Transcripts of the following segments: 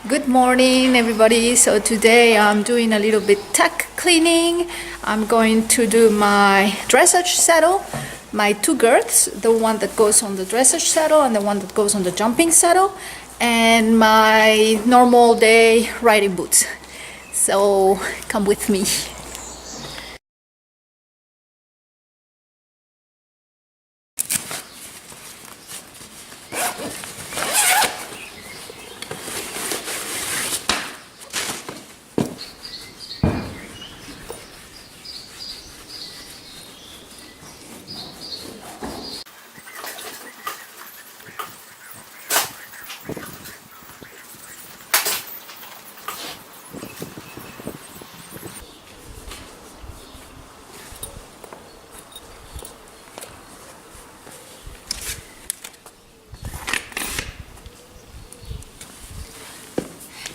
Good morning, everybody. So today I'm doing a little bit tack cleaning. I'm going to do my dressage saddle, my two girths, the one that goes on the dressage saddle and the one that goes on the jumping saddle, and my normal day riding boots. So come with me.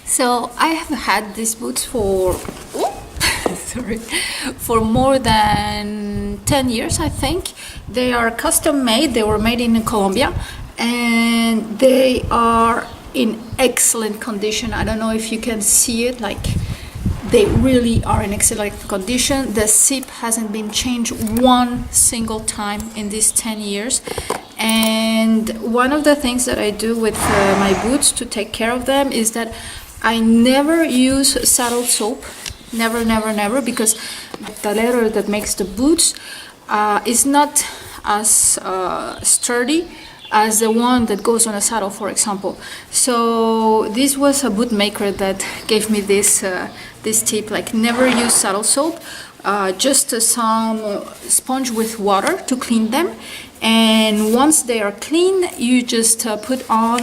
So I have had these boots for for more than 10 years, I think. They are custom made. They were made in Colombia and they are in excellent condition. I don't know if you can see it, like they really are in excellent condition. The zip hasn't been changed one single time in these 10 years. And one of the things that I do with my boots to take care of them is that I never use saddle soap, never, because the leather that makes the boots is not as sturdy as the one that goes on a saddle, for example. So this was a boot maker that gave me this tip, like never use saddle soap, just some sponge with water to clean them. And once they are clean, you just put on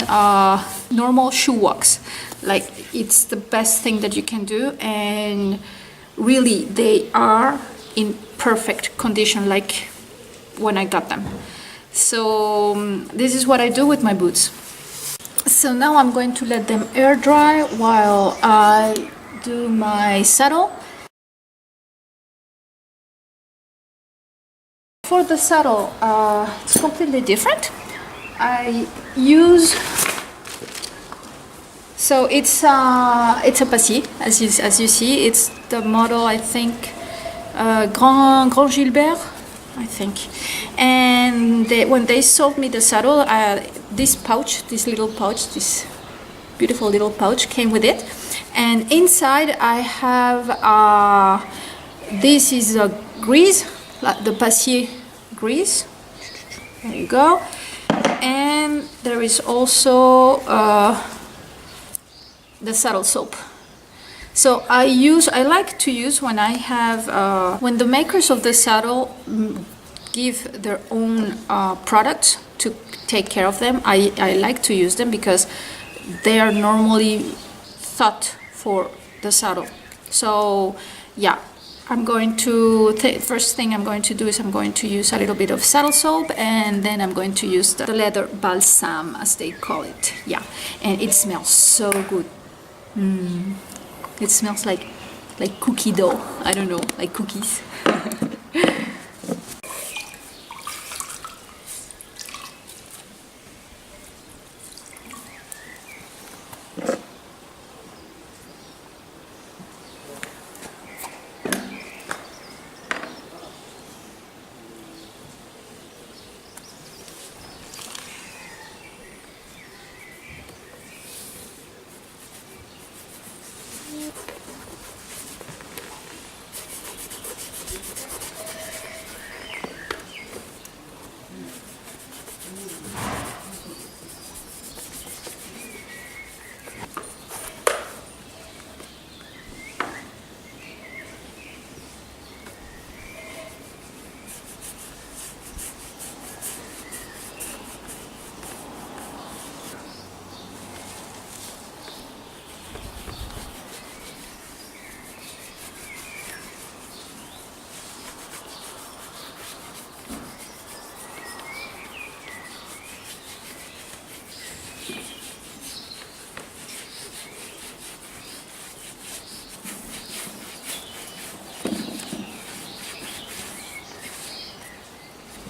normal shoe wax. Like it's the best thing that you can do, and really they are in perfect condition like when I got them. So this is what I do with my boots. So now I'm going to let them air dry while I do my saddle. For the saddle, it's completely different. I use, so it's a passier, as you see. It's the model, I think, Grand Gilbert, I think. And when they sold me the saddle, this pouch, this little pouch, this beautiful little pouch came with it. And inside I have, this is a grease, like the passier grease. There you go. And there is also the saddle soap. So I like to use when I have when the makers of the saddle give their own products to take care of them. I like to use them because they are normally thought for the saddle. So yeah, I'm going to first thing I'm going to do is I'm going to use a little bit of saddle soap, and then I'm going to use the leather balsam, as they call it. Yeah, and it smells so good. It smells like cookie dough. I don't know, like cookies.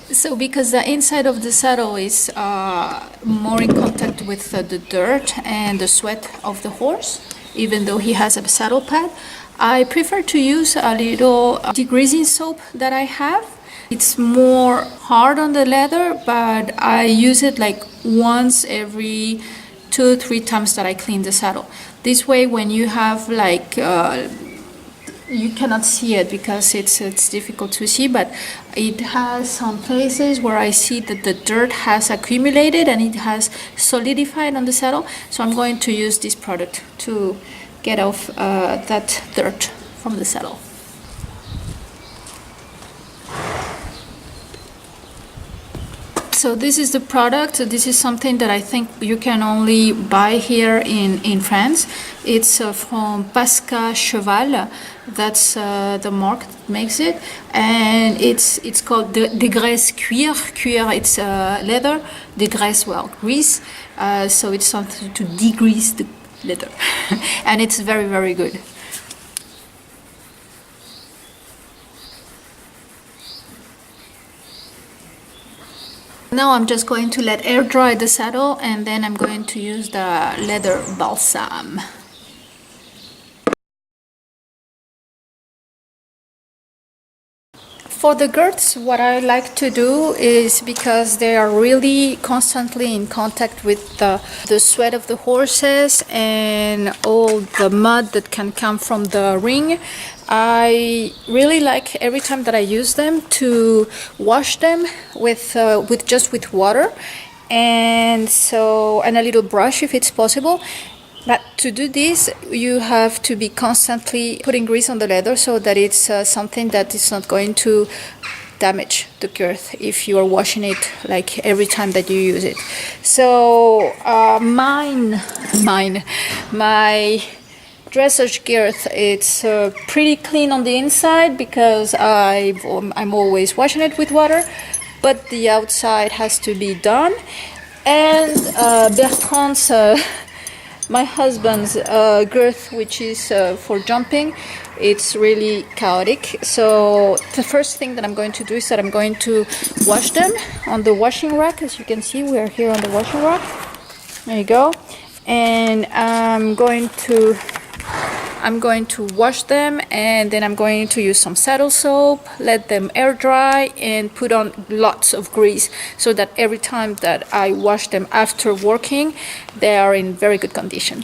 So because the inside of the saddle is more in contact with the dirt and the sweat of the horse, even though he has a saddle pad. I prefer to use a little degreasing soap that I have. It's more hard on the leather, but I use it like once every 2-3 times that I clean the saddle. This way, when you have like you cannot see it because it's difficult to see, but it has some places where I see that the dirt has accumulated and it has solidified on the saddle. So I'm going to use this product to get off that dirt from the saddle. So this is the product. This is something that I think you can only buy here in France. It's from Paskacheval. That's the mark that makes it, and it's called degraiss'cuir. Cuir, it's leather. Degraisse, well, grease. So it's something to degrease the leather, and it's very, very good. Now I'm just going to let air dry the saddle, and then I'm going to use the leather balsam. For the girths, what I like to do is, because they are really constantly in contact with the sweat of the horses and all the mud that can come from the ring, I really like every time that I use them to wash them with water, and a little brush if it's possible. But to do this, you have to be constantly putting grease on the leather so that it's something that is not going to damage the girth if you are washing it like every time that you use it. So my dressage girth, it's pretty clean on the inside because I'm always washing it with water, but the outside has to be done. And Bertrand's my husband's girth, which is for jumping, it's really chaotic. So the first thing that I'm going to do is that I'm going to wash them on the washing rack. As you can see, we are here on the washing rack. There you go. And I'm going to wash them, and then I'm going to use some saddle soap, let them air dry, and put on lots of grease so that every time that I wash them after working, they are in very good condition.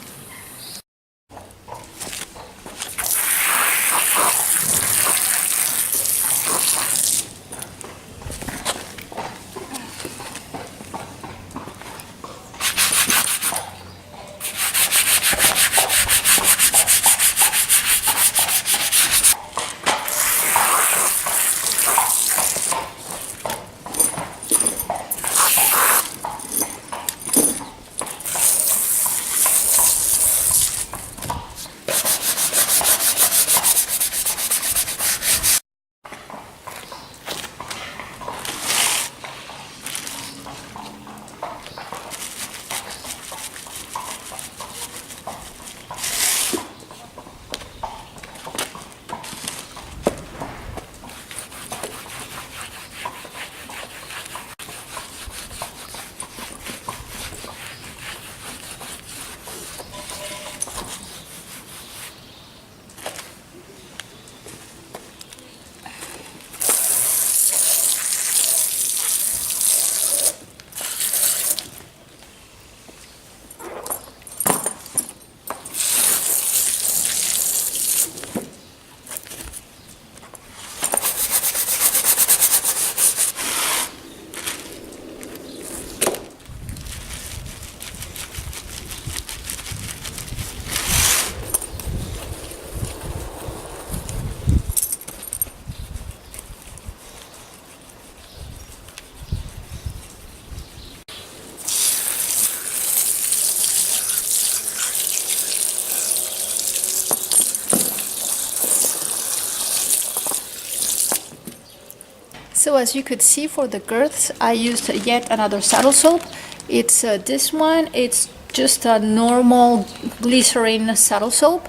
So as you could see, for the girths, I used yet another saddle soap. It's this one. It's just a normal glycerin saddle soap,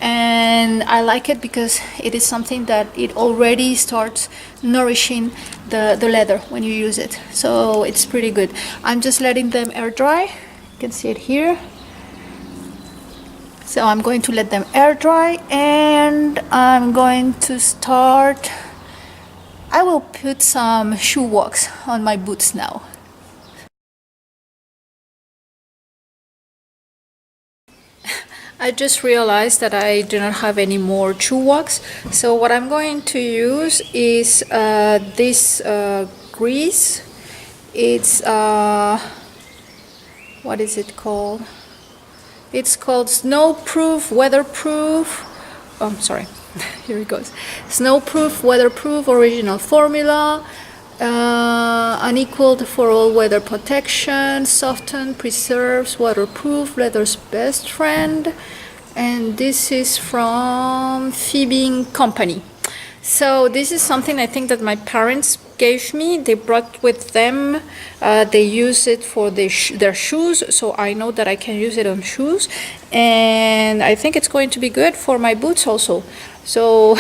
and I like it because it is something that it already starts nourishing the leather when you use it. So it's pretty good. I'm just letting them air dry. You can see it here. So I'm going to let them air dry, and I'm going to start. I will put some shoe wax on my boots now. I just realized that I do not have any more shoe wax. So what I'm going to use is this grease. It's what is it called? It's called snowproof, weatherproof. Oh, I'm sorry. Here it goes. Snowproof, weatherproof, original formula, unequaled for all weather protection, softened, preserves, waterproof, leather's best friend. And this is from Phoebe Company. So this is something I think that my parents gave me. They brought with them. They use it for their shoes, so I know that I can use it on shoes, and I think it's going to be good for my boots also. So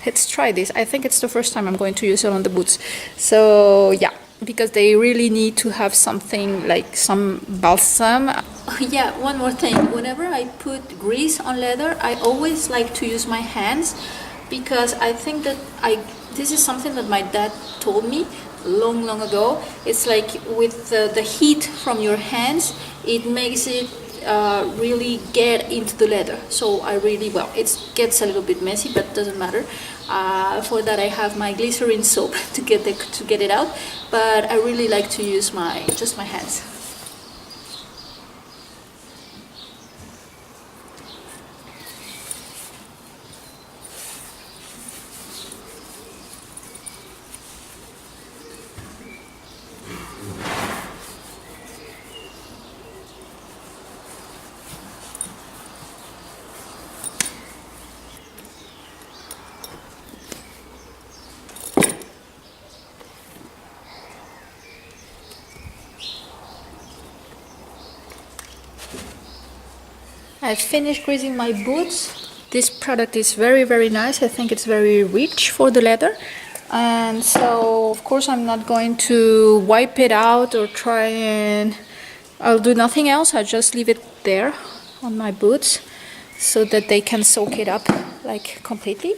let's try this. I think it's the first time I'm going to use it on the boots. So yeah, because they really need to have something like some balsam. Oh, yeah, one more thing. Whenever I put grease on leather, I always like to use my hands, because I think that this is something that my dad told me long ago. It's like with the heat from your hands, it makes it really get into the leather. So it gets a little bit messy, but doesn't matter. For that I have my glycerin soap to get it out, but I really like to use just my hands. I've finished greasing my boots. This product is very nice. I think it's very rich for the leather, and so of course I'm not going to wipe it out or try and I'll do nothing else. I'll just leave it there on my boots so that they can soak it up like completely.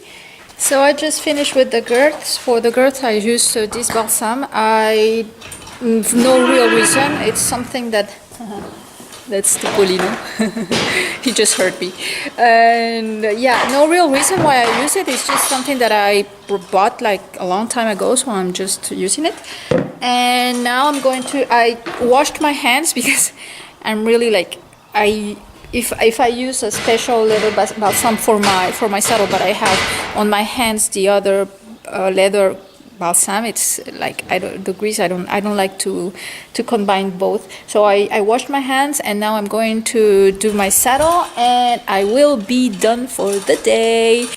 So I just finished with the girths. For the girth I used this balsam. No real reason. It's something that that's the Polino. He just hurt me. And yeah, no real reason why I use it. It's just something that I bought like a long time ago, so I'm just using it. And now I washed my hands because I'm really like, if I use a special leather balsam for my saddle, but I have on my hands the other leather balsam, it's like the grease, I don't like to combine both. So I washed my hands, and now I'm going to do my saddle, and I will be done for the day.